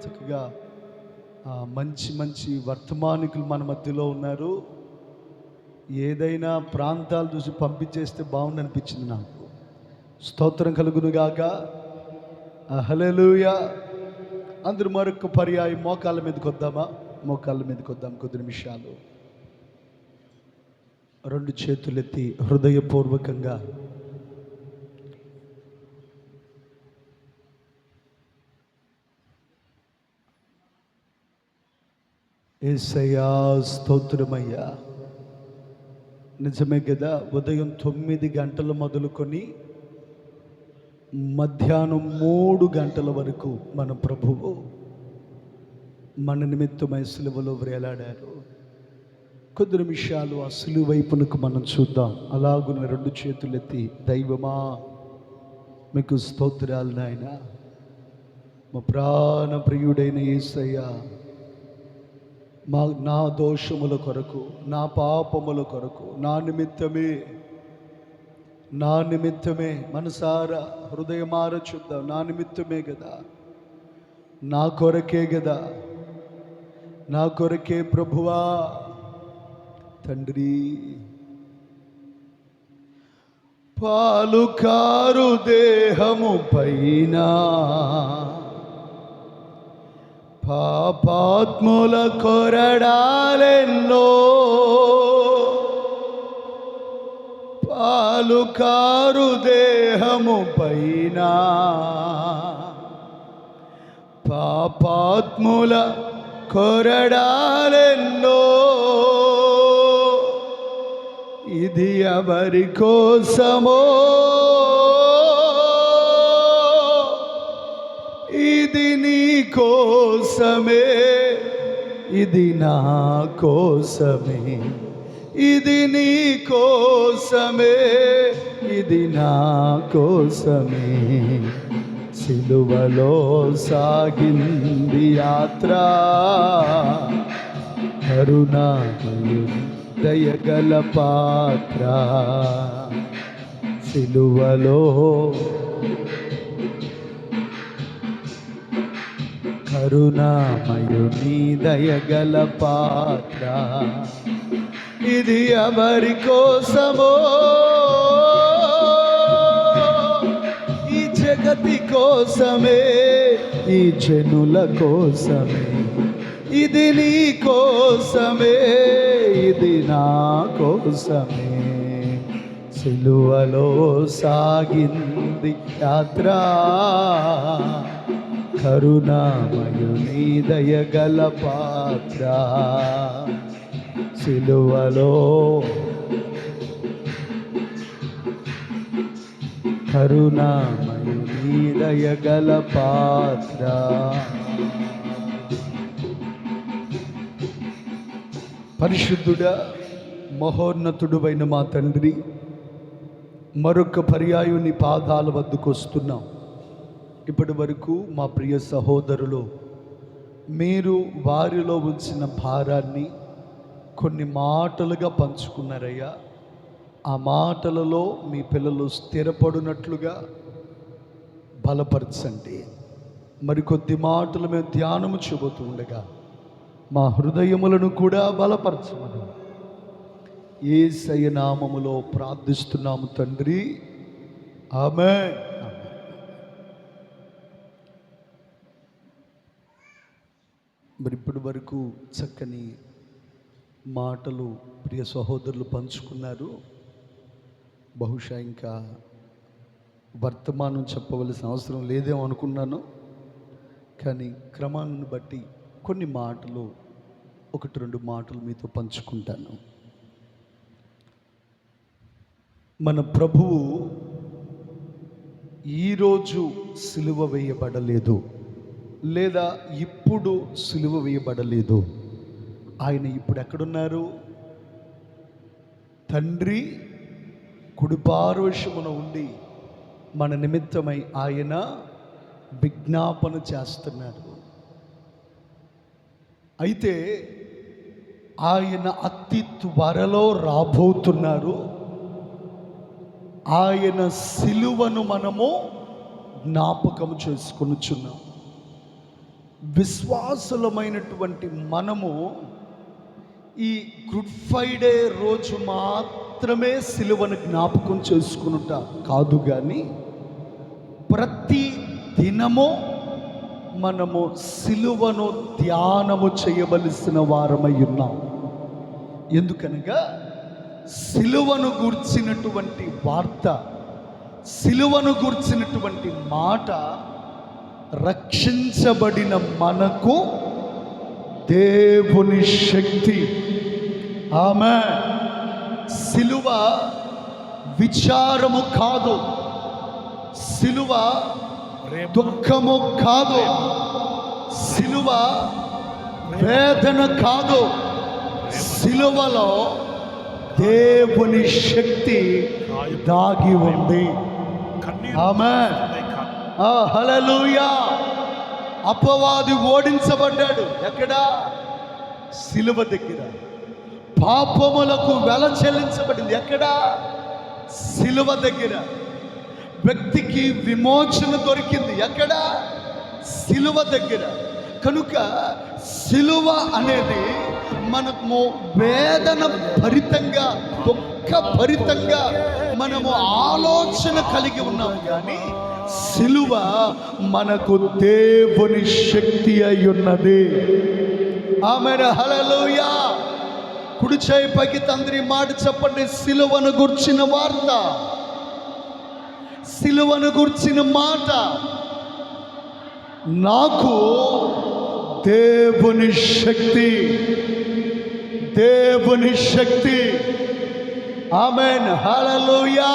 చక్కగా మంచి మంచి వర్తమానికులు మన మధ్యలో ఉన్నారు. ఏదైనా ప్రాంతాలు చూసి పంపించేస్తే బాగుండు అనిపించింది నాకు. స్తోత్రం కలుగును గాక. హల్లెలూయా. అందరూ మరొక పర్యాయం మోకాళ్ళ మీదకి వద్దామా? మోకాళ్ళ మీదకి వద్దాం. కొద్ది నిమిషాలు రెండు చేతులెత్తి హృదయపూర్వకంగా యేసయ్యా స్తోత్రమయ్యా. నిజమే కదా, ఉదయం 9 గంటలు మొదలుకొని మధ్యాహ్నం 3 గంటల వరకు మన ప్రభువు మన నిమిత్తమై సిలువలో వేలాడారు. కొద్ది నిమిషాలు ఆ సిలువ వైపునకు మనం చూద్దాం. అలాగున్న రెండు చేతులెత్తి, దైవమా మీకు స్తోత్రాలు నాయన, మా ప్రాణ ప్రియుడైన యేసయ్యా, నా దోషముల కొరకు, నా పాపముల కొరకు, నా నిమిత్తమే మనసారా హృదయమార చూద్దాం. నా నిమిత్తమే కదా, నా కొరకే కదా, నా కొరకే ప్రభువా. తండ్రి, పాలుకారు దేహము పైన పాపాత్ముల కొరడాలెన్నో, పాలుకారు దేహము పైన పాపాత్ముల కొరడాలెన్నో, ఇది ఎవరి కోసమో, ఇది నీ కోసమే, ఇది నా కోసమే, ఇది నీ కోసమే, ఇది నా కోసమే. సిలువలో సాగింది యాత్ర, కరుణామయుని దయగల పాత్ర. సిలువలో కరుణామయుని దయగల పాత్ర, ఇది ఎవరి కోసమో, ఈ జగతి కోసమే, ఈ జనుల కోసమే, ఇది నీ కోసమే, ఇది నా కోసమే. సిలువలో సాగింది యాత్ర, కరుణామయుని దయగల పాత్ర. సిలువలో కరుణామయుని దయగల పాత్ర. పరిశుద్ధుడా, మహోన్నతుడువైన మా తండ్రి, మరొక పర్యాయం నీ పాదాల వద్దకు వస్తున్నాం. ఇప్పటి వరకు మా ప్రియ సహోదరులు మీరు వారిలో ఉంచిన భారాన్ని కొన్ని మాటలుగా పంచుకున్నారయ్యా. ఆ మాటలలో మీ పిల్లలు స్థిరపడినట్లుగా బలపరచండి. మరికొద్ది మాటలు మేము ధ్యానము చెబుతూ ఉండగా మా హృదయములను కూడా బలపరచమని యేసయ్య నామములో ప్రార్థిస్తున్నాము తండ్రి, ఆమేన్. మరి ఇప్పటి వరకు చక్కని మాటలు ప్రియ సహోదరులు పంచుకున్నారు. బహుశా ఇంకా వర్తమానం చెప్పవలసిన అవసరం లేదేమో అనుకున్నాను, కానీ క్రమాన్ని బట్టి కొన్ని మాటలు, 1-2 మాటలు మీతో పంచుకుంటాను. మన ప్రభువు ఈరోజు సిలువ వేయబడలేదు, లేదా ఇప్పుడు సిలువ వేయబడలేదు. ఆయన ఇప్పుడు ఎక్కడున్నారు? తండ్రి కుడిపార్శ్వమున ఉండి మన నిమిత్తమై ఆయన విజ్ఞాపన చేస్తున్నారు. అయితే ఆయన అతి త్వరలో రాబోతున్నారు. ఆయన సిలువను మనము జ్ఞాపకం చేసుకొనుచున్నాం. విశ్వాసులమైనటువంటి మనము ఈ గుడ్ ఫ్రైడే రోజు మాత్రమే సిలువను జ్ఞాపకం చేసుకునుట కాదు, కానీ ప్రతి దినము మనము సిలువను ధ్యానము చేయవలసిన వారమై ఉన్నాం. ఎందుకనగా సిలువను గూర్చినటువంటి వార్త, సిలువను గూర్చినటువంటి మాట రక్షించబడిన మనకు దేవుని శక్తి. ఆమేన్. సిలువ విచారము కాదు, సిలువ దుఃఖము కాదు, సిలువ వేదన కాదు, సిలువలో దేవుని శక్తి దాగి ఉంది. ఆమేన్. హల్లెలూయా. అపవాది ఓడించబడ్డాడు. ఎక్కడ? సిలువ దగ్గర. పాపములకు వెల చెల్లించబడింది. ఎక్కడ? సిలువ దగ్గర. వ్యక్తికి విమోచన దొరికింది. ఎక్కడ? సిలువ దగ్గర. కనుక సిలువ అనేది మనము వేదన భరితంగా, దుఃఖ భరితంగా మనము ఆలోచన కలిగి ఉన్నాము, కానీ సిలువ మనకు దేవుని శక్తి అయి ఉన్నది. ఆమేన్. హల్లెలూయా. కుడి చేయి పైకి తండ్రి మాట చెప్పండి. సిలువను గుర్చిన వార్త, సిలువను గుర్చిన మాట నాకు దేవుని శక్తి, దేవుని శక్తి. ఆమేన్. హల్లెలూయా.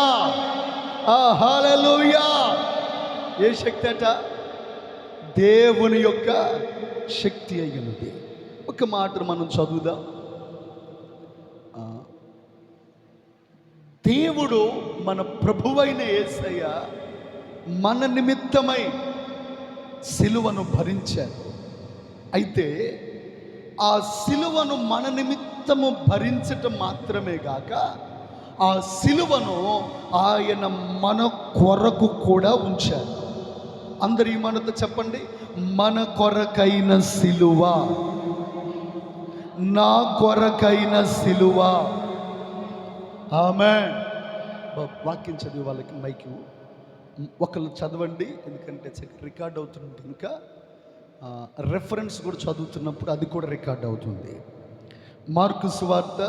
హల్లెలూయా. ఏ శక్తి అట? దేవుని యొక్క శక్తి అయ్యినది. ఒక మాట మనం చదువుదాం. దేవుడు మన ప్రభువైన యేసయ్య మన నిమిత్తమై సిలువను భరించారు. అయితే ఆ సిలువను మన నిమిత్తము భరించటం మాత్రమే గాక, ఆ సిలువను ఆయన మన కొరకు కూడా ఉంచారు. అందరి మనతో చెప్పండి. మన కొరకైన సిలువ, నా కొరకైన సిలువ. ఆమేన్. వాక్యం చదివి వాళ్ళకి మైకి ఒకళ్ళు చదవండి, ఎందుకంటే రికార్డ్ అవుతుంది కనుక రెఫరెన్స్ కూడా చదువుతున్నప్పుడు అది కూడా రికార్డ్ అవుతుంది. మార్కు సువార్త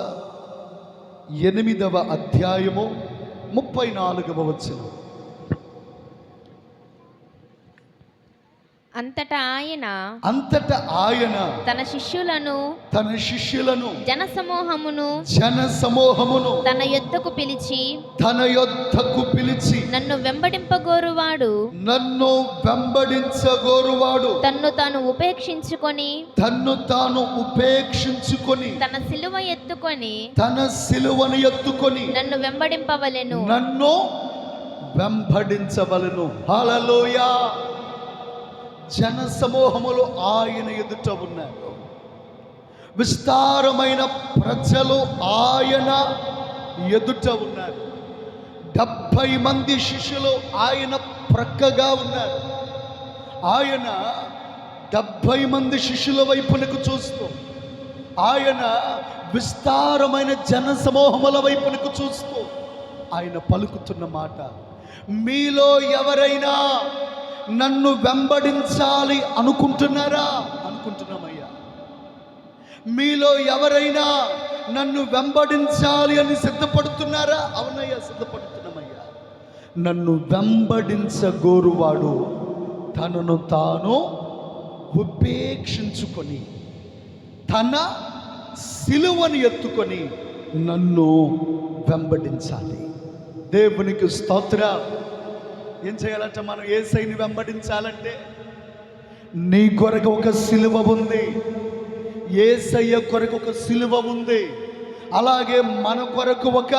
8వ అధ్యాయము 34వ వచనం. అంతటా ఆయన తన శిష్యులను జనసమూహమును తన యొద్దకు పిలిచి నన్ను వెంబడించగోరువాడు తన్ను తాను ఉపేక్షించుకొని తన సిలువను ఎత్తుకొని నన్ను వెంబడింపవలెను. హల్లెలూయా. జన సమూహములు ఆయన ఎదుట ఉన్నారు. విస్తారమైన ప్రజలు ఆయన ఎదుట ఉన్నారు. 70 మంది శిష్యులు ఆయన ప్రక్కగా ఉన్నారు. ఆయన 70 మంది శిష్యుల వైపునకు చూస్తూ, ఆయన విస్తారమైన జన సమూహముల వైపునకు చూస్తూ ఆయన పలుకుతున్న మాట, మీలో ఎవరైనా నన్ను వెంబడించాలి అనుకుంటున్నామయ్యా. మీలో ఎవరైనా నన్ను వెంబడించాలి అని సిద్ధపడుతున్నారా? అవునయ్యా, సిద్ధపడుతున్నామయ్యా. నన్ను వెంబడించగోరువాడు తనను తాను ఉపేక్షించుకొని తన సిలువను ఎత్తుకొని నన్ను వెంబడించాలి. దేవునికి స్తోత్రం. ఏం చేయాలంటే, మనం యేసయ్యని వెంబడించాలంటే నీ కొరకు ఒక సిలువ ఉంది, యేసయ్య కొరకు ఒక సిలువ ఉంది, అలాగే మన కొరకు ఒక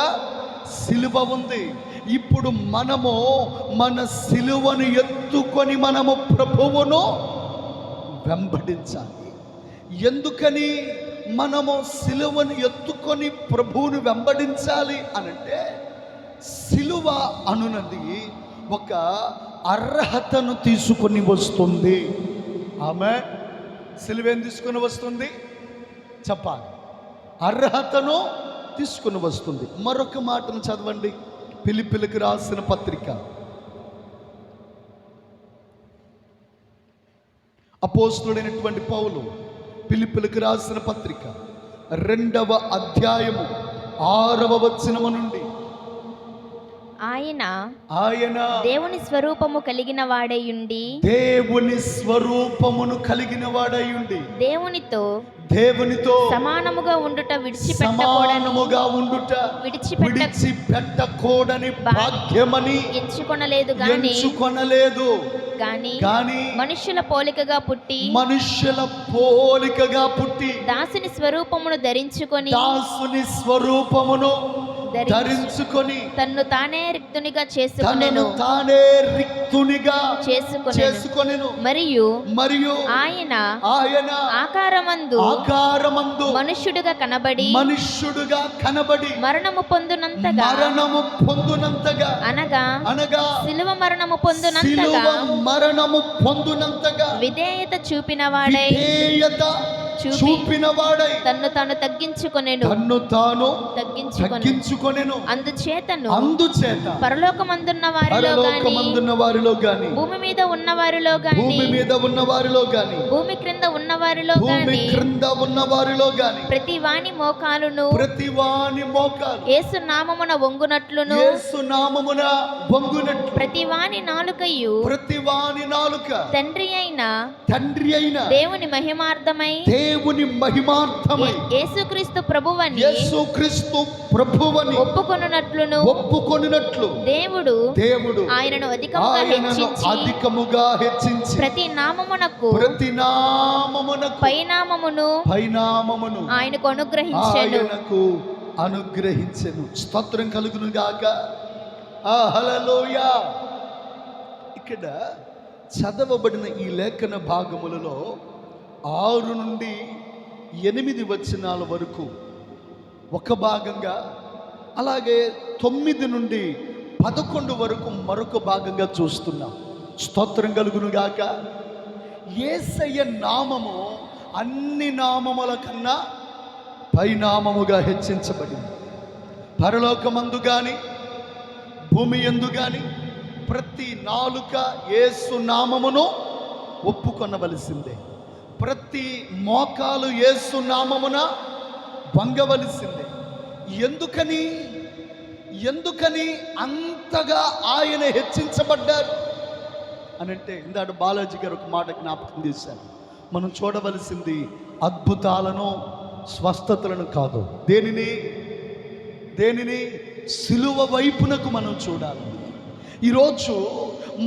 సిలువ ఉంది. ఇప్పుడు మనము మన సిలువను ఎత్తుకొని మనము ప్రభువును వెంబడించాలి. ఎందుకని మనము సిలువను ఎత్తుకొని ప్రభువును వెంబడించాలి అనంటే, సిలువ అనున్నది ఒక అర్హతను తీసుకొని వస్తుంది. ఆమె సిలువేం తీసుకుని వస్తుంది చెప్పాలి, అర్హతను తీసుకుని వస్తుంది. మరొక మాటను చదవండి, ఫిలిప్పీయులకు రాసిన పత్రిక, అపోస్తలుడైనటువంటి పౌలు ఫిలిప్పీయులకు రాసిన పత్రిక 2వ అధ్యాయము 6వ వచనము నుండి, ఆయన దేవుని స్వరూపము కలిగిన వాడైయుండి, దేవుని స్వరూపమును కలిగిన వాడైయుండి, దేవునితో సమానముగా ఉండుట విడిచిపెట్టకూడని భాగ్యమని ఎంచుకొనలేదు గాని మనుష్యుల పోలికగా పుట్టి దాసుని స్వరూపమును ధరించుకొని తన్ను తానే రిక్తునిగా చేసుకొనెను. మరియు ఆయన ఆకారమందు మనుష్యుడుగా కనబడి మరణము పొందునంతగా అనగా సిలువ మరణము పొందునంతగా విధేయత చూపిన వాడై తన్ను తాను తగ్గించుకొనెను. అందుచేత పరలోకమందున్న వారిలో గాని భూమి మీద ఉన్న వారిలో గాని భూమి క్రింద ఉన్న వారిలో గాని ప్రతి వాని మోకాలును యేసు నామమున వంగునట్లును ప్రతి వాని నాలుకయు తండ్రి అయిన దేవుని మహిమార్థమై యేసుక్రీస్తు ప్రభువని ఒప్పుకొనున్నట్లు దేవుడు ఆయనను అధికముగా హెచ్చించి ప్రతి నామమునకు పైనామమును ఆయనకు అనుగ్రహించెను. స్తోత్రం కలుగును గాక. హల్లెలూయా. ఇక్కడ చదవబడిన ఈ లేఖన భాగములలో 6 నుండి 8 వచనాల వరకు ఒక భాగంగా, అలాగే 9 నుండి 11 వరకు మరొక భాగంగా చూస్తున్నాం. స్తోత్రం కలుగును గాక. యేసయ్య నామము అన్ని నామముల కన్నా పైనామముగా హెచ్చించబడింది. పరలోకమందు గాని భూమి యందు గాని ప్రతి నాలుక యేసు నామమును ఒప్పుకొనవలసిందే. ప్రతి మోకాలు యేసు నామమున వంగవలసిందే. ఎందుకని అంతగా ఆయన హెచ్చించబడ్డారు అనంటే, ఇందాక బాలాజీ గారు ఒక మాట జ్ఞాపకం చేశారు. మనం చూడవలసింది అద్భుతాలను, స్వస్థతలను కాదు. దేనిని సిలువ వైపునకు మనం చూడాలి. ఈరోజు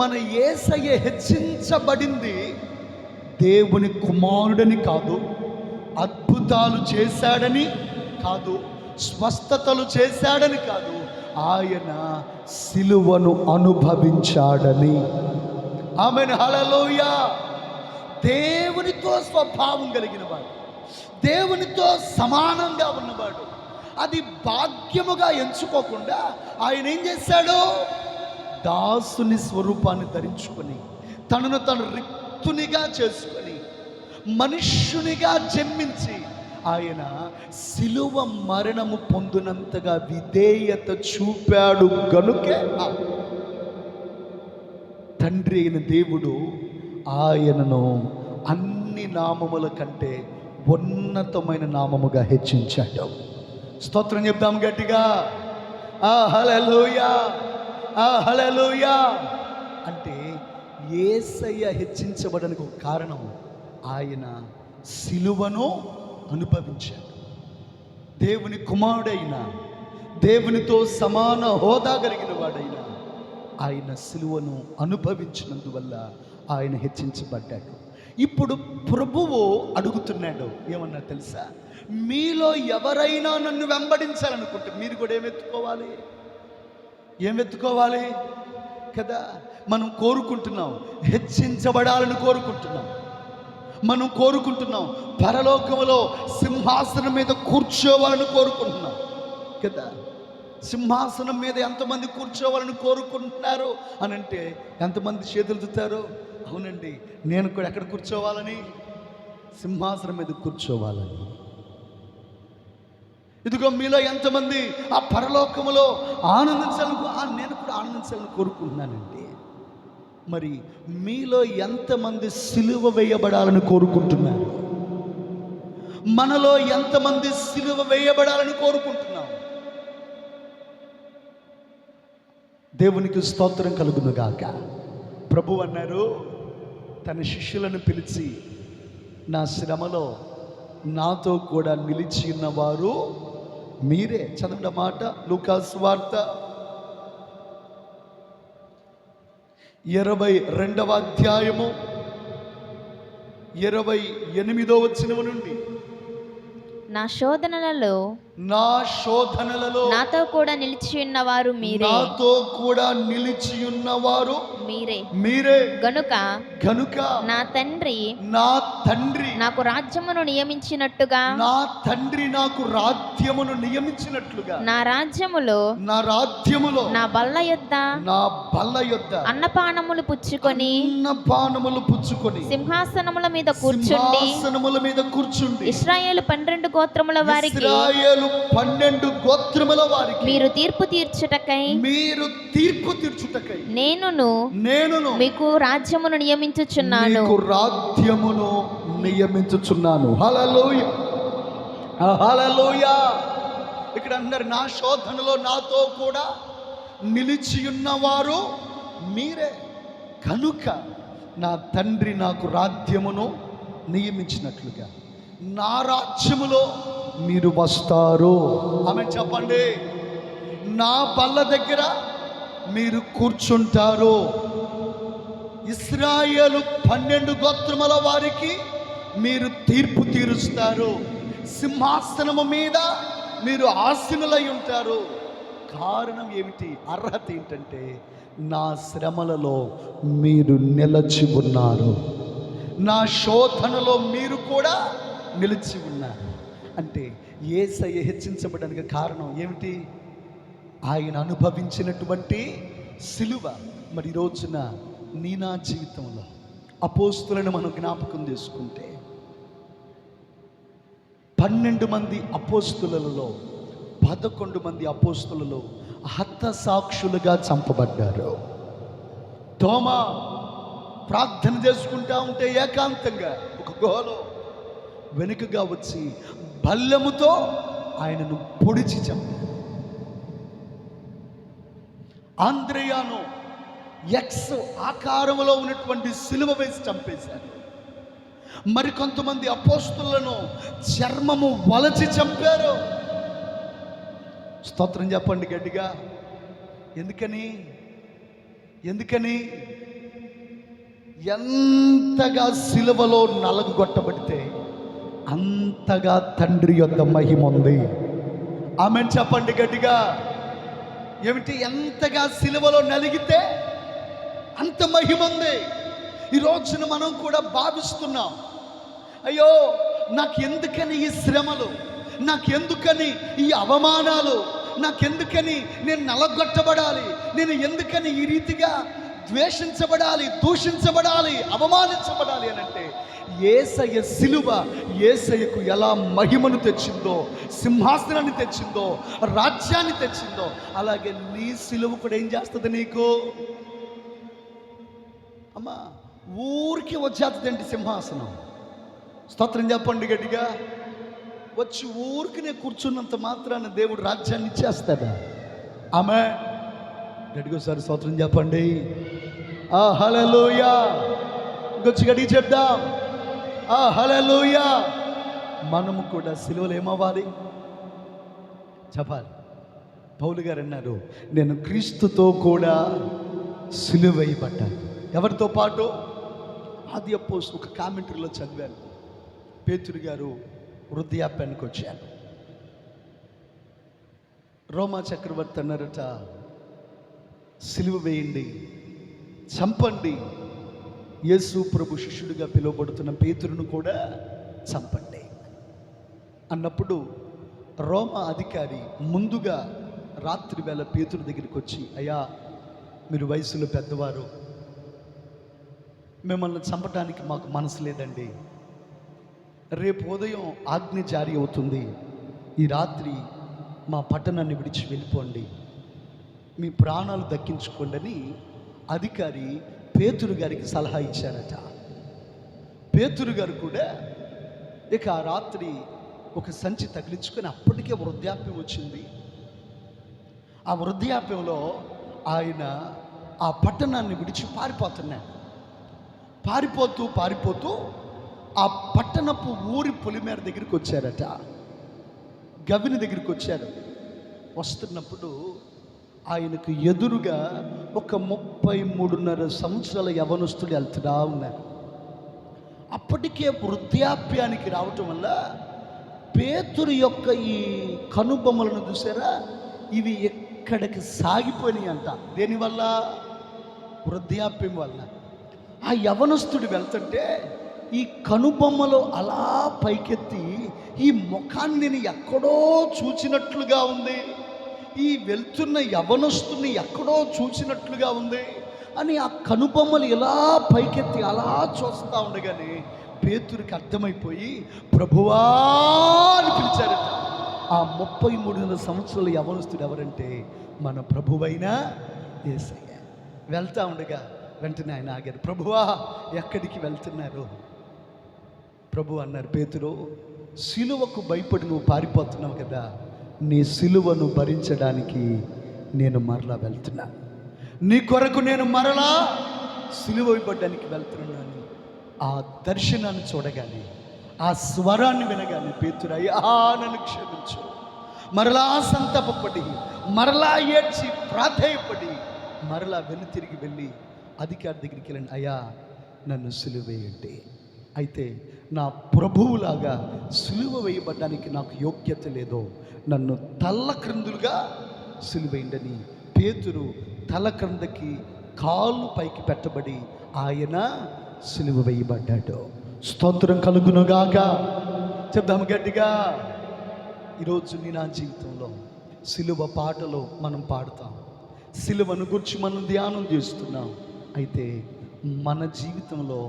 మన యేసయ్య హెచ్చించబడింది దేవుని కుమారుడని కాదు, అద్భుతాలు చేశాడని కాదు, స్వస్థతలు చేశాడని కాదు, ఆయన సిలువను అనుభవించాడని. ఆమేన్, హల్లెలూయా. దేవునితో స్వభావం కలిగిన వాడు, దేవునితో సమానంగా ఉన్నవాడు, అది భాగ్యముగా ఎంచుకోకుండా ఆయన ఏం చేశాడు? దాసుని స్వరూపాన్ని ధరించుకొని తనను తను రిక్తునిగా చేసుకొని మనుష్యునిగా జన్మించి ఆయన సిలువ మరణము పొందినంతగా విధేయత చూపాడు గనుకే తండ్రి అయిన దేవుడు ఆయనను అన్ని నామముల కంటే ఉన్నతమైన నామముగా హెచ్చించాడు. స్తోత్రం చెప్దాం గట్టిగా. హల్లెలూయా, హల్లెలూయా. అంటే యేసయ్య హెచ్చించబడడానికి ఒక కారణం, ఆయన సిలువను అనుభవించాడు. దేవుని కుమారుడైన, దేవునితో సమాన హోదా కలిగిన వాడైన ఆయన సిలువను అనుభవించినందువల్ల ఆయన హెచ్చించబడ్డాడు. ఇప్పుడు ప్రభువు అడుగుతున్నాడు, ఏమన్నా తెలుసా? మీలో ఎవరైనా నన్ను వెంబడించాలనుకుంటే మీరు కూడా ఏం వెతుకోవాలి కదా? మనం కోరుకుంటున్నాం, హెచ్చించబడాలని కోరుకుంటున్నాం. మనం కోరుకుంటున్నాం పరలోకములో సింహాసనం మీద కూర్చోవాలని కోరుకుంటున్నాం కదా. సింహాసనం మీద ఎంతమంది కూర్చోవాలని కోరుకుంటున్నారు అని అంటే ఎంతమంది చేతులు ఎత్తుతారు? అవునండి, నేను కూడా ఎక్కడ కూర్చోవాలని? సింహాసనం మీద కూర్చోవాలని. ఇదిగో మీలో ఎంతమంది ఆ పరలోకములో ఆనందించాలని, నేను కూడా ఆనందించాలని కోరుకుంటున్నానండి. మరి మీలో ఎంతమంది సిలువ వేయబడాలని కోరుకుంటున్నారు? మనలో ఎంతమంది సిలువ వేయబడాలని కోరుకుంటున్నాం? దేవునికి స్తోత్రం కలుగును గాక. ప్రభు అన్నారు, తన శిష్యులను పిలిచి, నా శ్రమలో నాతో కూడా నిలిచి ఉన్నవారు మీరే. చదవండి మాట, లూకా సువార్త 22వ అధ్యాయము 28వ వచనం నుండి. నా శోధనలలో నాతో కూడా నిలిచి ఉన్నవారు మీరే. నాతో కూడా నిలిచి ఉన్నవారు మీరే గనుక నా తండ్రి నాకు రాజ్యమును నియమించినట్టుగా నా రాజ్యములో నా బల్ల యొద్ద అన్నపానములు పుచ్చుకొని సింహాసనముల మీద కూర్చుండి ఇశ్రాయేలు 12 గోత్రముల వారికి మీరు తీర్పు తీర్చుటకై నేను మీకు రాజ్యమును నియమించుచున్నాను. హల్లెలూయా, హల్లెలూయా. ఇక్కడ అన్నారు, నా శోధనలో నాతో కూడా నిలిచి ఉన్నవారు మీరే కనుక నా తండ్రి నాకు రాజ్యమును నియమించినట్లుగా నా రాజ్యములో మీరు వస్తారు. ఆమె చెప్పండి, నా బల్ల దగ్గర మీరు కూర్చుంటారు. ఇశ్రాయేలు 12 గోత్రముల వారికి మీరు తీర్పు తీరుస్తారు. సింహాసనము మీద మీరు ఆసీనులై ఉంటారు. కారణం ఏమిటి? అర్హత ఏంటంటే, నా శ్రమలలో మీరు నిలిచి ఉన్నారు, నా శోధనలో మీరు కూడా నిలిచి ఉన్నారు. అంటే యేసయ్య హెచ్చించబడడానికి కారణం ఏమిటి? ఆయన అనుభవించినటువంటి సిలువ. మరి ఈ రోజున నా జీవితంలో అపోస్తులను మనం జ్ఞాపకం చేసుకుంటే, 12 మంది అపోస్తులలో 11 మంది అపోస్తులలో హతసాక్షులుగా చంపబడ్డారు. తోమా ప్రార్థన చేసుకుంటా ఉంటే ఏకాంతంగా ఒక గుహలో వెనుకగా వచ్చి బల్లెముతో ఆయనను పొడిచి చంపారు. ఆంద్రేయాను ఎక్స్ ఆకారంలో ఉన్నటువంటి సిలువ వేసి చంపేశారు. మరికొంతమంది అపోస్తులను చర్మము వలచి చంపారు. స్తోత్రం చెప్పండి గట్టిగా. ఎందుకని? ఎంతగా సిలువలో నలగొట్టబడితే అంతగా తండ్రి యొక్క మహిమ ఉంది. ఆమెన్ చెప్పండి గట్టిగా. ఏమిటి? ఎంతగా సిలువలో నలిగితే అంత మహిమ ఉంది. ఈ రోజున మనం కూడా భావిస్తున్నాం, అయ్యో నాకెందుకని ఈ శ్రమలు, నాకెందుకని ఈ అవమానాలు, నాకెందుకని నేను నలగొట్టబడాలి, నేను ఎందుకని ఈ రీతిగా ద్వేషించబడాలి, దూషించబడాలి, అవమానించబడాలి అని అంటే, యేసయ్య సిలువ యేసయ్యకు ఎలా మహిమను తెచ్చిందో, సింహాసనాన్ని తెచ్చిందో, రాజ్యాన్ని తెచ్చిందో, అలాగే నీ సిలువ కూడా ఏం చేస్తుంది నీకు? అమ్మా, ఊరికి వచ్చేస్తుందండి సింహాసనం. స్తోత్రం చెప్పండి గట్టిగా. వచ్చి ఊరికి నేను కూర్చున్నంత మాత్రాన దేవుడు రాజ్యాన్ని ఇచ్చేస్తాడా? ఆమె గట్టిగా ఒకసారి స్తోత్రం చెప్పండి. హల్లెలూయా. ఇంకొచ్చి గట్టిగా చెప్దాం, హల్లెలూయా. మనము కూడా సిలువలో ఏమవ్వాలి చెప్పాలి. పౌలు గారు అన్నారు, నేను క్రీస్తుతో కూడా సిలువ వేయబడ్డాను. ఎవరితో పాటు? ఆది అపోస్తలుల ఒక కామెంటరీలో చదివాను. పేతురు గారు వృద్ధాప్యానికి వచ్చారు. రోమా చక్రవర్తి అన్నారట, సిలువ వేయండి, చంపండి, యేసు ప్రభు శిష్యుడిగా పిలువబడుతున్న పేతురును కూడా చంపండి అన్నప్పుడు రోమా అధికారి ముందుగా రాత్రి వేళ పేతురు దగ్గరికి వచ్చి, అయ్యా మీరు వయసులో పెద్దవారు, మిమ్మల్ని చంపడానికి మాకు మనసు లేదండి, రేపు ఉదయం ఆజ్ఞ జారీ అవుతుంది, ఈ రాత్రి మా పట్టణాన్ని విడిచి వెళ్ళిపోండి, మీ ప్రాణాలు దక్కించుకోండి అని అధికారి పేతురు గారికి సలహా ఇచ్చారట. పేతురు గారు కూడా ఇక ఆ రాత్రి ఒక సంచి తగిలించుకొని, అప్పటికే వృద్ధాప్యం వచ్చింది. ఆ వృద్ధాప్యంలో ఆయన ఆ పట్టణాన్ని విడిచి పారిపోతూ ఆ పట్టణపు ఊరి పొలిమేర దగ్గరికి వచ్చారట. గవిని దగ్గరికి వచ్చారు. వస్తున్నప్పుడు ఆయనకు ఎదురుగా ఒక 33.5 సంవత్సరాల యవనస్తుడు వెళ్తున్నా ఉన్నారు. అప్పటికే వృద్ధాప్యానికి రావటం వల్ల పేతురు యొక్క ఈ కనుబొమ్మలను చూసారా, ఇవి ఎక్కడికి సాగిపోయినాయి అంట. దేనివల్ల? వృద్ధాప్యం వల్ల. ఆ యవనస్తుడు వెళ్తుంటే ఈ కనుబొమ్మలు అలా పైకెత్తి, ఈ ముఖాన్ని నేను ఎక్కడో చూచినట్లుగా ఉంది, ఈ వెళ్తున్న యవనస్తుని ఎక్కడో చూచినట్లుగా ఉంది అని ఆ కనుబొమ్మలు ఇలా పైకెత్తి అలా చూస్తూ ఉండగానే పేతురికి అర్థమైపోయి ప్రభువా అని పిలిచారట. ఆ 33 సంవత్సరాల యవనస్తుడు ఎవరంటే మన ప్రభువైన యేసయ్య. వెళ్తా ఉండగా వెంటనే ఆయన ఆగారు. ప్రభువా ఎక్కడికి వెళ్తున్నారు? ప్రభు అన్నారు, పేతురు, సిలువకు భయపడి నువ్వు పారిపోతున్నావు కదా, నీ సిలువను భరించడానికి నేను మరలా వెళ్తున్నాను, నీ కొరకు నేను మరలా సిలువ ఇవ్వడానికి వెళ్తున్నాను. ఆ దర్శనాన్ని చూడగానే, ఆ స్వరాన్ని వినగానే పేతురు, అయ్యా నన్ను క్షమించు, మరలా సంతాపపడి, మరలా ఏడ్చి ప్రాధేయపడి, మరలా తిరిగి వెళ్ళి అధికారి దగ్గరికి వెళ్ళండి, అయ్యా నన్ను సిలువ వేయండి, అయితే నా ప్రభువులాగా సిలువ వేయబడ్డానికి నాకు యోగ్యత లేదో నన్ను తల్ల క్రిందులుగా సిలువేయండి. పేతురు తల క్రిందకి కాళ్ళు పైకి పెట్టబడి ఆయన సిలువ వేయబడ్డాడు. స్తోత్రం కలుగునుగాక. చెప్దాము గట్టిగా. ఈరోజు నీ నా జీవితంలో సిలువ పాటలో మనం పాడుతాం, సిలువను గురించి మనం ధ్యానం చేస్తున్నాం. అయితే మన జీవితంలో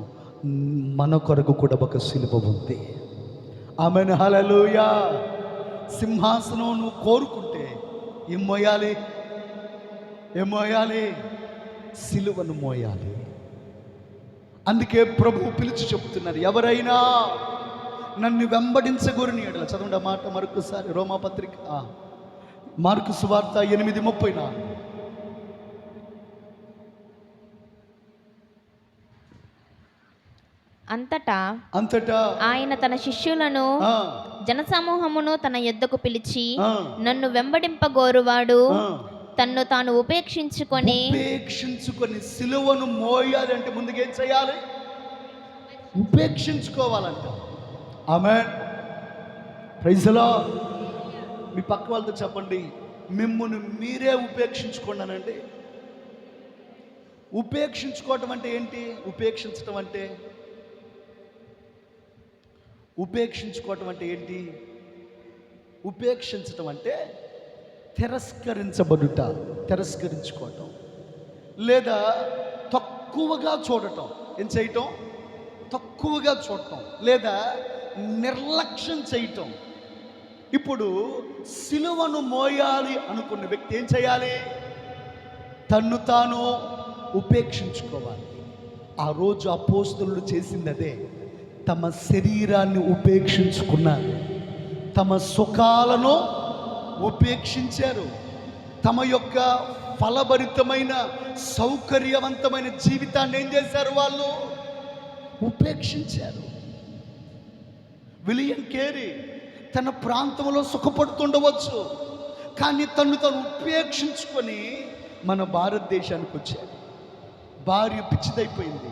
మన కొరకు కూడా ఒక సిలువ ఉంది. ఆమేన్, హల్లెలూయా. సింహాసనం నువ్వు కోరుకుంటే ఏం మోయాలి? సిలువను మోయాలి. అందుకే ప్రభు పిలిచి చెప్తున్నారు, ఎవరైనా నన్ను వెంబడించగోరని ఎడల. చదవండి ఆ మాట మరొకసారి. రోమాపత్రిక మార్కు సువార్త 8:34. అంతటా ఆయన తన శిష్యులను జనసమూహమును తన యొద్దకు పిలిచి, నన్ను వెంబడింపగోరువాడు తన్ను తాను ఉపేక్షించుకొని సిలువను మోయాలంటే ముందుకేం చేయాలి? ఉపేక్షించుకోవాలంట. ఆమేన్, ప్రైజ్ ది లార్డ్. మీ పక్క వాళ్ళతో చెప్పండి, మిమ్మును మీరే ఉపేక్షించుకున్నానండి. ఉపేక్షించుకోవటం అంటే ఏంటి? ఉపేక్షించటం అంటే ఏంటి? ఉపేక్షించటం అంటే తిరస్కరించుకోవటం, లేదా తక్కువగా చూడటం. ఏం చేయటం? తక్కువగా చూడటం, లేదా నిర్లక్ష్యం చేయటం. ఇప్పుడు సిలువను మోయాలి అనుకున్న వ్యక్తి ఏం చేయాలి? తన్ను తాను ఉపేక్షించుకోవాలి. ఆ రోజు అపోస్తలులు చేసింది అదే. తమ శరీరాన్ని ఉపేక్షించుకున్నారు, తమ సుఖాలను ఉపేక్షించారు, తమ యొక్క ఫలభరితమైన సౌకర్యవంతమైన జీవితాన్ని ఏం చేశారు? వాళ్ళు ఉపేక్షించారు. విలియం కేరీ తన ప్రాంతంలో సుఖపడుతుండవచ్చు, కానీ తను ఉపేక్షించుకొని మన భారతదేశానికి వచ్చాడు. భార్య పిచ్చిదైపోయింది,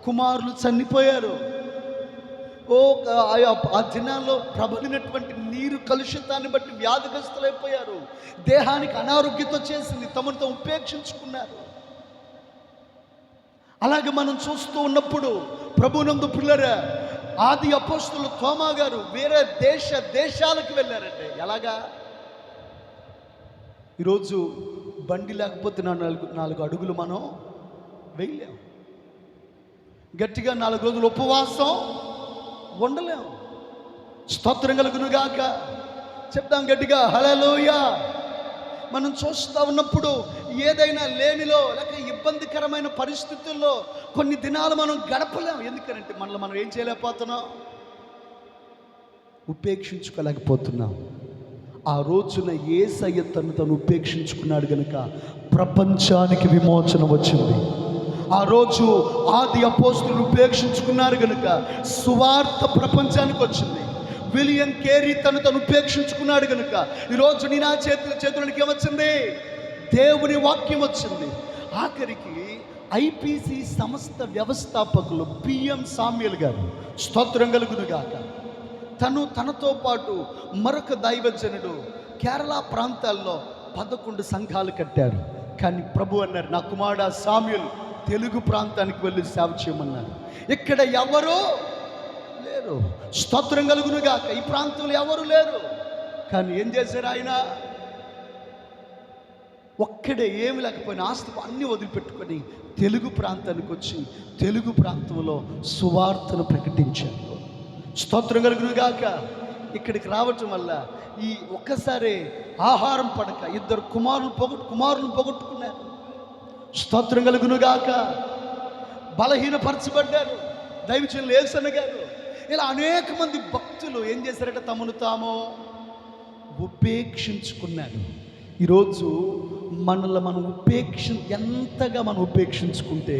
కుమారులు చనిపోయారు. ఆ దినాల్లో ప్రబలినటువంటి నీరు కలుషితాన్ని బట్టి వ్యాధిగ్రస్తులైపోయారు. దేహానికి అనారోగ్యత చేసింది, తమను ఉపేక్షించుకున్నారు. అలాగే మనం చూస్తూ ఉన్నప్పుడు ప్రభునందు పిల్లరా, ఆది అపోస్తలులు తోమా గారు వేరే దేశాలకు వెళ్ళారంటే ఎలాగా? ఈరోజు బండి లేకపోతే 4 అడుగులు మనం వేయలేము. గట్టిగా 4 రోజులు ఉపవాసం ఉండలేము. స్తోత్రం కలుగునుగాక. చెప్తాం గట్టిగా హల్లెలూయా. మనం చూస్తూ ఉన్నప్పుడు ఏదైనా లేనిలో లేక ఇబ్బందికరమైన పరిస్థితుల్లో కొన్ని దినాలు మనం గడపలేం. ఎందుకంటే మనల్ని మనం ఏం చేయలేకపోతున్నాం, ఉపేక్షించుకోలేకపోతున్నాం. ఆ రోజున యేసయ్య తను ఉపేక్షించుకున్నాడు కనుక ప్రపంచానికి విమోచన వచ్చింది. ఆ రోజు ఆది అపోస్తులు ఉపేక్షించుకున్నారు కనుక సువార్త ప్రపంచానికి వచ్చింది. విలియం కేరీ తను ఉపేక్షించుకున్నాడు కనుక ఈరోజు నీ నా చేతులకి ఏమొచ్చింది? దేవుని వాక్యం వచ్చింది. ఆఖరికి ఐపీసీ సంస్థ వ్యవస్థాపకులు పిఎం సామ్యుల్ గారు, స్తోత్రం కలుగునుగాక, తనతో పాటు మరొక దైవజనుడు కేరళ ప్రాంతాల్లో 11 సంఘాలు కట్టారు. కానీ ప్రభు అన్నారు, నా కుమారుడు సామ్యుల్ తెలుగు ప్రాంతానికి వెళ్ళి సేవ చేయమన్నారు. ఇక్కడ ఎవరు లేరు, స్తోత్రం కలుగునుగాక. ఈ ప్రాంతంలో ఎవరు లేరు. కానీ ఏం చేశారు ఆయన? ఒక్కడే ఏమి లేకపోయినా ఆస్తి అన్నీ వదిలిపెట్టుకొని తెలుగు ప్రాంతానికి వచ్చి తెలుగు ప్రాంతంలో సువార్తను ప్రకటించారు. స్తోత్రం కలుగునుగాక. ఇక్కడికి రావటం వల్ల ఈ ఒక్కసారి ఆహారం పడక 2 కుమారులను పోగొట్టుకున్నారు. స్తోత్రం కలుగునుగాక. బలహీనపరచబడ్డారు. దైవజనులు యేసన్న గారు, ఇలా అనేక మంది భక్తులు ఏం చేశారట? తమను తాము ఉపేక్షించుకున్నారు. ఈరోజు మనల్ని మనం ఎంతగా మనం ఉపేక్షించుకుంటే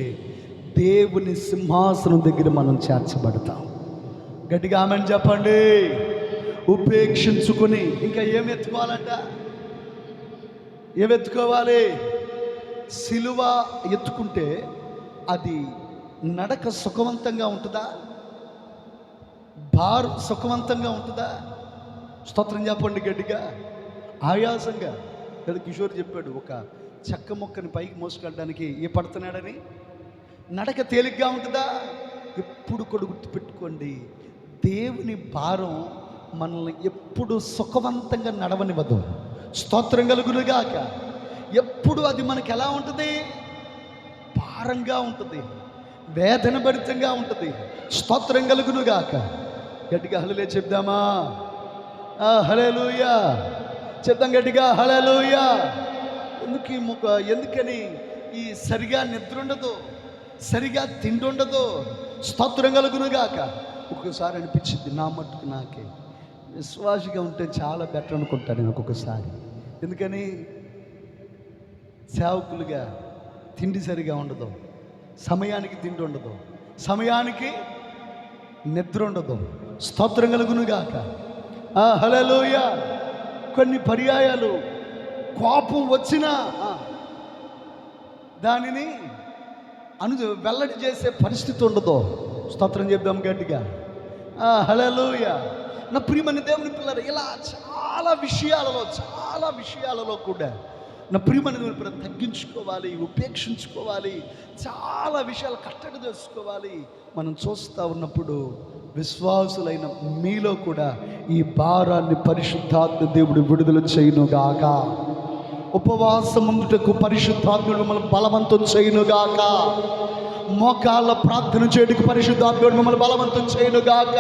దేవుని సింహాసనం దగ్గర మనం చేర్చబడతాం. గట్టిగా ఆమెను చెప్పండి. ఉపేక్షించుకొని ఇంకా ఏం ఎత్తుకోవాలంట? ఏమెత్తుకోవాలి? సిలువ ఎత్తుకుంటే అది నడక సుఖవంతంగా ఉంటుందా? భారం సుఖవంతంగా ఉంటుందా? స్తోత్రం చెప్పండి గట్టిగా. ఆయాసంగా కదా కిషోర్ చెప్పాడు, ఒక చెక్క మొక్కని పైకి మోసుకెళ్ళడానికి ఏ పడుతున్నాడని. నడక తేలిగ్గా ఉంటుందా? ఎప్పుడు కూడా గుర్తుపెట్టుకోండి, దేవుని భారం మనల్ని ఎప్పుడు సుఖవంతంగా నడవనివ్వదు. స్తోత్రం కలుగునుగాక. ఎప్పుడు అది మనకి ఎలా ఉంటుంది? భారంగా ఉంటుంది, వేదన భరితంగా ఉంటుంది. స్తోత్రం కలుగునుగాక. గట్టిగా హల్లెలూయా చెప్దామా? హల్లెలూయా చెప్దాం గట్టిగా, హల్లెలూయా. ఎందుకని ఈ సరిగా నిద్ర ఉండదు, సరిగా తిండి ఉండదు. స్తోత్రం కలుగునుగాక. ఒక్కొక్కసారి అనిపించింది, నా మట్టుకు నాకే విశ్వాసిగా ఉంటే చాలా బెటర్ అనుకుంటాను నేను ఒక్కొక్కసారి. ఎందుకని సేవకులుగా తిండి సరిగా ఉండదు, సమయానికి తిండి ఉండదు, సమయానికి నిద్ర ఉండదు. స్తోత్రం కలుగునుగాక. హల్లెలూయా. కొన్ని పర్యాయాలు కోపం వచ్చినా దానిని వెల్లడి చేసే పరిస్థితి ఉండదు. స్తోత్రం చెప్దాం గట్టిగా. హల్లెలూయా. నా ప్రియమైన దేవుని పిల్లలు, ఇలా చాలా విషయాలలో కూడా నా ప్రియమైన దేవుని పిల్లలు తగ్గించుకోవాలి, ఉపేక్షించుకోవాలి, చాలా విషయాలు కట్టడి చేసుకోవాలి. మనం చూస్తూ ఉన్నప్పుడు విశ్వాసులైన మీలో కూడా ఈ భారాన్ని పరిశుద్ధాత్మ దేవుడు విడుదల చేయునుగాక. ఉపవాసం ఉండుటకు పరిశుద్ధాత్ముడు మిమ్మల్ని బలవంతం చేయునుగాక. మోకాళ్ళ ప్రార్థన చేయడానికి పరిశుద్ధాత్ముడు మిమ్మల్ని బలవంతం చేయునుగాక.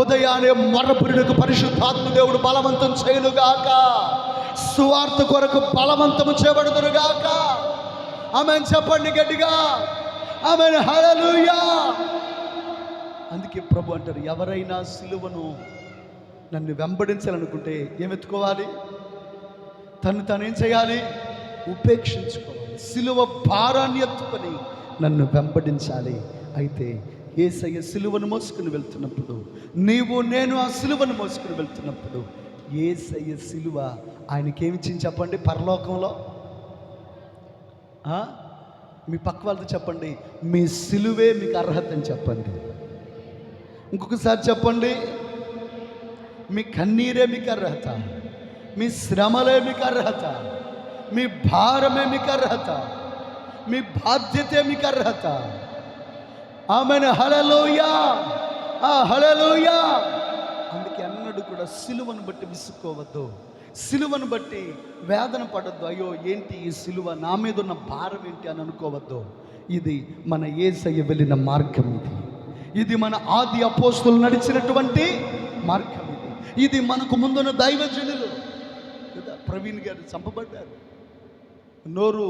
ఉదయాన్నే మరపురులకు పరిశుద్ధాత్మ దేవుడు బలవంతం చేయునుగాక. సువార్త కొరకు బలవంతము చేయబడుదురుగాక. ఆమేన్ చెప్పండి గట్టిగా. ఆమేన్. హల్లెలూయా. అందుకే ప్రభు అంటారు, ఎవరైనా సిలువను నన్ను వెంబడించాలనుకుంటే ఏమెత్తుకోవాలి? తనేం చేయాలి? ఉపేక్షించుకోవాలి. సిలువ భారాన్ని ఎత్తుకొని నన్ను వెంబడించాలి. అయితే యేసయ్య సిలువను మోసుకుని వెళ్తున్నప్పుడు, నీవు నేను ఆ సిలువను మోసుకుని వెళ్తున్నప్పుడు, యేసయ్య సిలువ ఆయనకేమిచ్చింది చెప్పండి? పరలోకంలో మీ పక్క వాళ్ళతో చెప్పండి, మీ సిలువే మీకు అర్హత అని చెప్పండి. ఇంకొకసారి చెప్పండి, మీ కన్నీరే మీకు అర్హత, మీ శ్రమలే మీకు అర్హత, మీ భారమే మీకు అర్హత, మీ బాధ్యతే మీకు అర్హత. ఆమేన్. హల్లెలూయా. హల్లెలూయా. అందుకే అన్నడు కూడా సిలువను బట్టి విసుక్కోవద్దు, సిలువను బట్టి వేదన పడద్దు. అయ్యో ఏంటి ఈ సిలువ, నా మీద ఉన్న భారం ఏంటి అని అనుకోవద్దు. ఇది మన యేసయ్య వెళ్ళిన మార్గం. ఇది మన ఆది అపోస్తులు నడిచినటువంటి మార్గం. ఇది మనకు ముందున్న దైవజనులు కదా. ప్రవీణ్ గారు చంపబడ్డారు, నోరు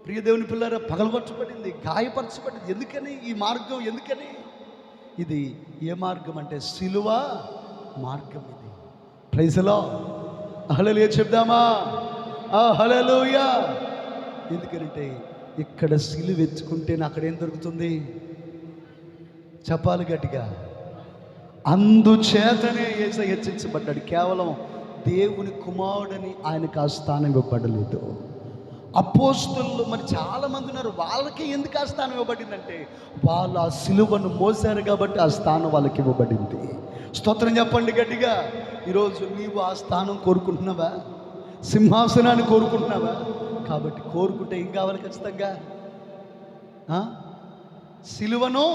ప్రియదేవుని పిల్లరా పగలగొట్టబడింది, గాయపరచబడింది. ఎందుకని ఈ మార్గం? ఎందుకని? ఇది ఏ మార్గం అంటే సిలువ మార్గం. ఇది ప్రైజ్ ది లార్డ్. హల్లెలూయా చెప్దామా? హల్లెలూయా. ఎందుకంటే ఇక్కడ సిలువ ఎత్తుకుంటే అక్కడ ఏం దొరుకుతుంది? చెప్పాలి గట్టిగా. అందుచేతనే యేసయ్య హెచ్చించబడ్డాడు. కేవలం దేవుని కుమారుడని ఆయనకు ఆ స్థానం ఇవ్వబడలేదు. అపోస్తలులు మరి చాలామంది ఉన్నారు, వాళ్ళకి ఎందుకు ఆ స్థానం ఇవ్వబడిందంటే వాళ్ళు ఆ సిలువను మోసారు కాబట్టి ఆ స్థానం వాళ్ళకి ఇవ్వబడింది. స్తోత్రం చెప్పండి గట్టిగా. ఈరోజు నీవు ఆ స్థానం కోరుకుంటున్నావా? సింహాసనాన్ని కోరుకుంటున్నావా? కాబట్టి కోరుకుంటే ఏం కావాలి? ఖచ్చితంగా సిలువను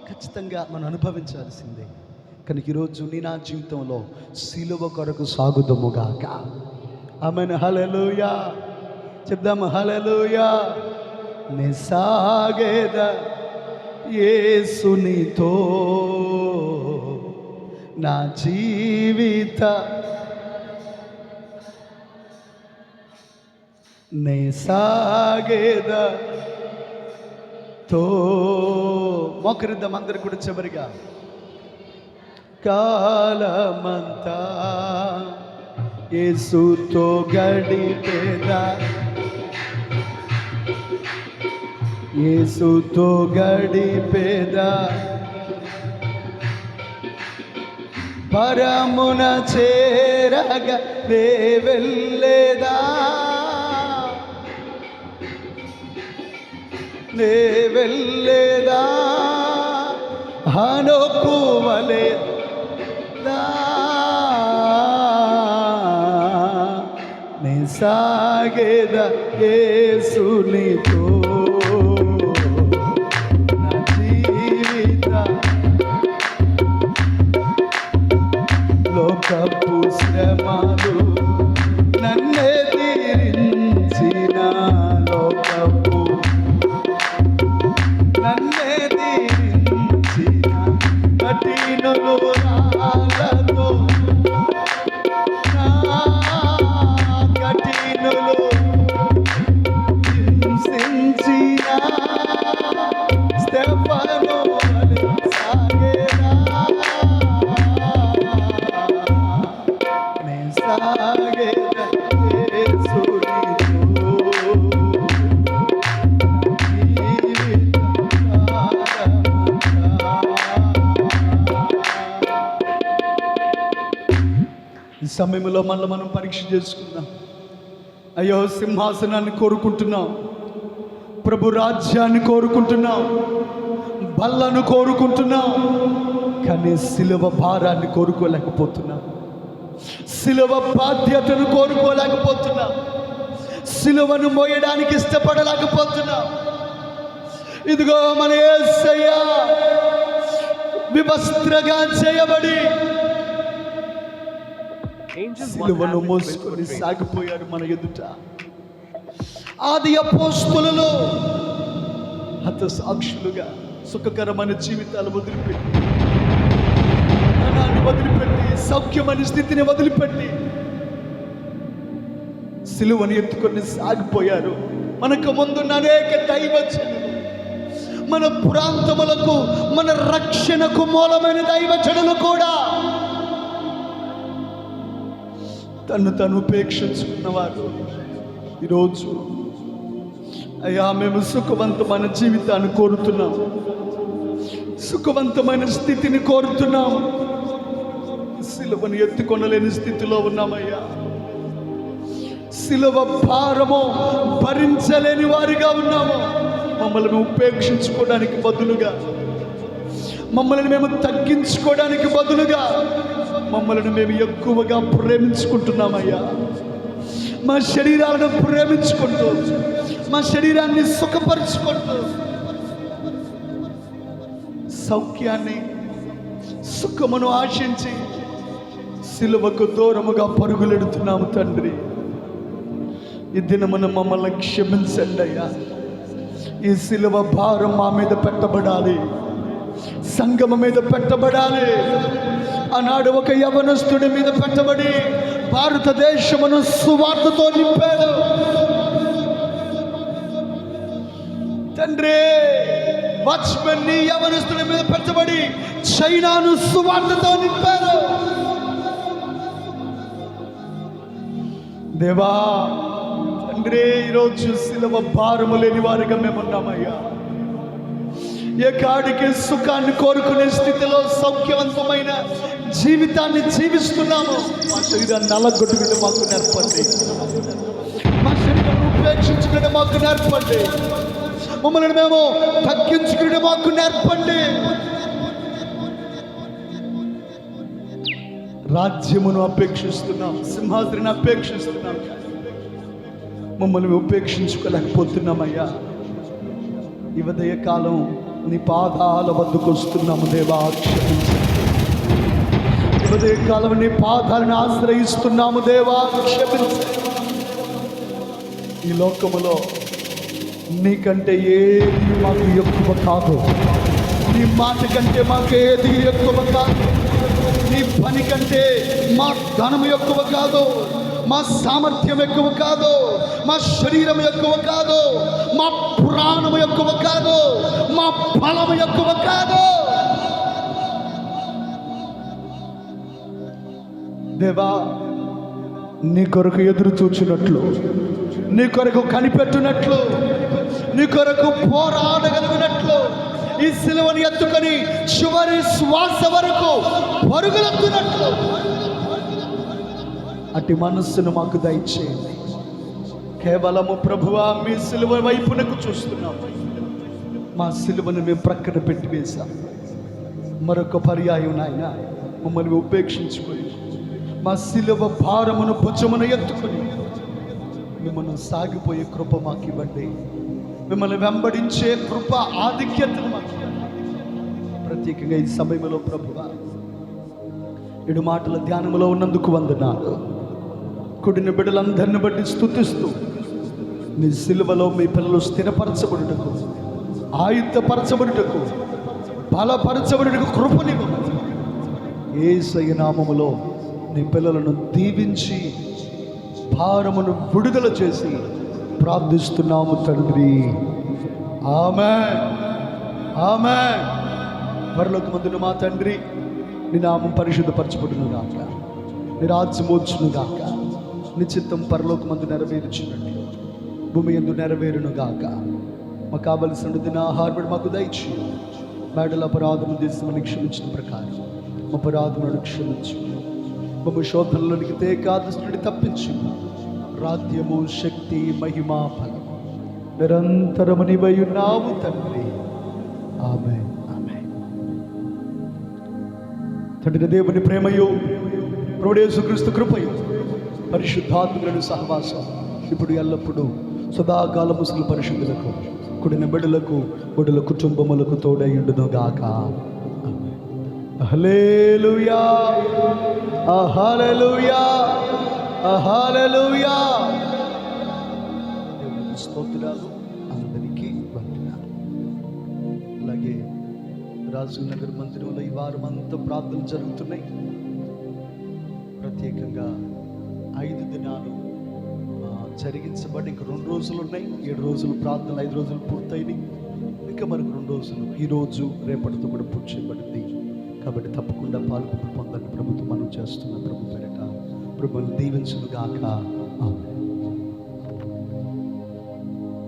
ఖచ్చితంగా మనం అనుభవించాల్సిందే. కనుక ఈరోజు నీ నా జీవితంలో సిలువ కొరకు సాగుదముగాక. ఆమేన్. హల్లెలూయా చెప్దాము. హల్లెలూయా. నే సాగేదా యేసునితో నా జీవిత, నే సాగేదా తో. మోకరిద్దాం అందరు కూడా చివరిగా. కాలమంతా యేసుతో గడిపేదా, యేసుతో గడిపేదా, పరమున చేరగా నే వెళ్ళేదా, నే వెళ్ళేదా, హనోకు వలేదా, నే సాగేదా యేసునితో నా జీవిత, లోకపు శ్రమలు నన్నే తీరించిన, లోకపు నన్నే తీరించిన కఠినులు రాళ్ళతో, కఠినులు హింసించిన స్తెఫను వలె సాగేదా, నే సాగేదా యేసునితో ఈ సమయంలో మళ్ళీ మనం పరీక్ష చేసుకుందాం. అయ్యో, సింహాసనాన్ని కోరుకుంటున్నాం, ప్రభు రాజ్యాన్ని కోరుకుంటున్నాం, బల్లను కోరుకుంటున్నాం, కానీ సిలువ భారాన్ని కోరుకోలేకపోతున్నాం, సిలువ బాధ్యతను కోరుకోలేకపోతున్నాం, సిలువను మోయడానికి ఇష్టపడలేకపోతున్నాం. ఇదిగో మన యేసయ్య వివస్త్రగా చేయబడి సిలువను మోసుకొని సాగిపోయారు మన ఎదుట. ఆది అపోస్తలులు హత సాక్షులుగా సుఖకరమైన జీవితాలు వదిలిపెట్టి, ధనాన్ని వదిలిపెట్టి, సౌఖ్యమైన స్థితిని వదిలిపెట్టి సిలువను ఎత్తుకొని సాగిపోయారు. మనకు ముందున్న అనేక దైవజనులు, మన ప్రాంతములకు, మన రక్షణకు మూలమైన దైవజనులు కూడా తను ఉపేక్షించుకున్నవారు ఈరోజు, అయ్యా మేము సుఖవంతమైన జీవితాన్ని కోరుతున్నాం, సుఖవంతమైన స్థితిని కోరుతున్నాం, సిలువను ఎత్తుకొనలేని స్థితిలో ఉన్నామయ్యా. సిలువ భారము భరించలేని వారిగా ఉన్నాము. మమ్మల్ని మేము ఉపేక్షించుకోవడానికి బదులుగా, మమ్మల్ని మేము తగ్గించుకోవడానికి బదులుగా మమ్మల్ని మేము ఎక్కువగా ప్రేమించుకుంటున్నామయ్యా. మా శరీరాలను ప్రేమించుకుంటూ, మా శరీరాన్ని సుఖపరుచుకుంటూ, సౌఖ్యాన్ని, సుఖమును ఆశించి సిలువకు దూరముగా పరుగులెడుతున్నాము తండ్రి. ఈ దినమున మమ్మల్ని క్షమించండి అయ్యా. ఈ సిలువ భారం మా మీద పెట్టబడాలి. సంగమ మీద పెట్టబడాలి. ఆనాడు ఒక యవనస్తుడి మీద పెట్టబడి భారతదేశమును సువార్తతో నింపాడు. తండ్రి, వాచ్మెన్ ని యవనస్తుడి మీద పెట్టబడి చైనాను సువార్తతో నింపారు. దేవా తండ్రి, ఈరోజు శిలువ భారము లేని వారిగా మేమున్నామయ్యా. ఏ కాడికి సుఖాన్ని కోరుకునే స్థితిలో సౌఖ్యవంతమైన జీవితాన్ని జీవిస్తున్నాము. మా శరీరాన్ని నల్లగొట్టుకుంటే మాకు నేర్పండి. మా శరీరాన్ని ఉపేక్షించుకుంటే మాకు నేర్పండి. మమ్మల్ని మేము తగ్గించుకుంటే మాకు నేర్పండి. రాజ్యమును అపేక్షిస్తున్నాం, సింహాద్రిని అపేక్షిస్తున్నాం, మమ్మల్ని ఉపేక్షించుకోలేకపోతున్నామయ్యా. ఈ ఉదయ కాలం నీ పాదాల వద్దకు వస్తున్నాము దేవా, క్షమించు. ఈ ఉదయ కాలం నీ పాదాలను ఆశ్రయిస్తున్నాము దేవా, క్షమించు. ఈ లోకములో నీకంటే ఏది మాకు ఎక్కువ కాదు. నీ మాట కంటే మాకు ఏది ఎక్కువ కాదు. నీ పని కంటే మా ధనము ఎక్కువ కాదు. మా సామర్థ్యం ఎక్కువ కాదు. మా శరీరం ఎక్కువ కాదు. మా ప్రాణము ఎక్కువ కాదు. మా బలము ఎక్కువ కాదు. దేవా, నీ కొరకు ఎదురు చూచినట్లు, నీ కొరకు కనిపెట్టినట్లు, నీ కొరకు పోరాడగలిగినట్లు, ఈ సిలువను ఎత్తుకొని చివరి శ్వాస వరకు పరుగులెత్తునట్లు అట్టి మనస్సును మాకు దయచేయండి. కేవలము ప్రభువా, మీ సిలువ వైపునకు చూస్తున్నాము. మా సిలువను మేము ప్రక్కన పెట్టి వేశాం. మరొక పర్యాయం నాయన మమ్మల్ని ఉపేక్షించుకొని మా సిలువ భారమును భుజమును ఎత్తుకొని మిమ్మల్ని సాగిపోయే కృప మాకు ఇవ్వండి. మిమ్మల్ని వెంబడించే కృప ఆధిక్యతను మాకు ప్రత్యేకంగా ఈ సమయంలో ప్రభువా, ఏడు మాటల ధ్యానంలో ఉన్నందుకు వందనాలు. కుడిన బిడ్డలందరిని బట్టి స్తుతిస్తూ నీ సిలువలో మీ పిల్లలు స్థిరపరచబడుటకు, ఆయుధపరచబడుటకు, బలపరచబడుటకు కృపనివ్వమని యేసయ్య నామములో నీ పిల్లలను దీవించి భారమును విడుదల చేసి ప్రార్థిస్తున్నాము తండ్రి. ఆమేన్, ఆమేన్. పరలోకమందున మా తండ్రి, నీ నామం పరిశుద్ధపరచబడును గాక, నీ రాజ్యం వచ్చును గాక, నీ చిత్తం పరలోకమందు నెరవేర్చినట్లు భూమి యందు నెరవేరును గాక. మాకు కావలసిన దిన ఆహారం మాకు దయచేయి. మేడల అపరాధము దేశమని క్షమించిన ప్రకారం మా అపరాధములను క్షమించు. మమ్మ శోధనలోనికి తేకాదృష్టిని తప్పించు. రాజ్యము, శక్తి, మహిమా, ఫలం నిరంతరము నీవై ఉన్నావు తండ్రి. ఆమేన్, ఆమేన్. తండ్రి దేవుని ప్రేమయు, ప్రభువు యేసుక్రీస్తు కృపయు, పరిశుద్ధాత్మలను సహవాసం ఇప్పుడు ఎల్లప్పుడూ సదాకాల ముసలి పరిశుద్ధులకు, కుడిన బిడ్డలకు, బిడ్డల కుటుంబములకు తోడైండును గాక. హల్లెలూయా, హల్లెలూయా, హల్లెలూయా. దేవునికి స్తోత్రాలు, అందరికీ వందనాలు. అలాగే రాజునగర్ మందిరంలో ఈ వారం అంతా ప్రార్థనలు జరుగుతున్నాయి. ప్రత్యేకంగా 5 దినాలు జరిగించబడి ఇంక 2 రోజులు ఉన్నాయి. 7 రోజులు ప్రార్థనలు, 5 రోజులు పూర్తయినాయి. ఇంకా మనకు 2 రోజులు, ఈరోజు రేపటితో కూడా పూర్తి చేయబడింది. కాబట్టి తప్పకుండా పాల్గొని పొందని ప్రభుత్వం మనం చేస్తున్న ప్రభు పేరిట ప్రభువును దీవించును గాక. ఆమేన్.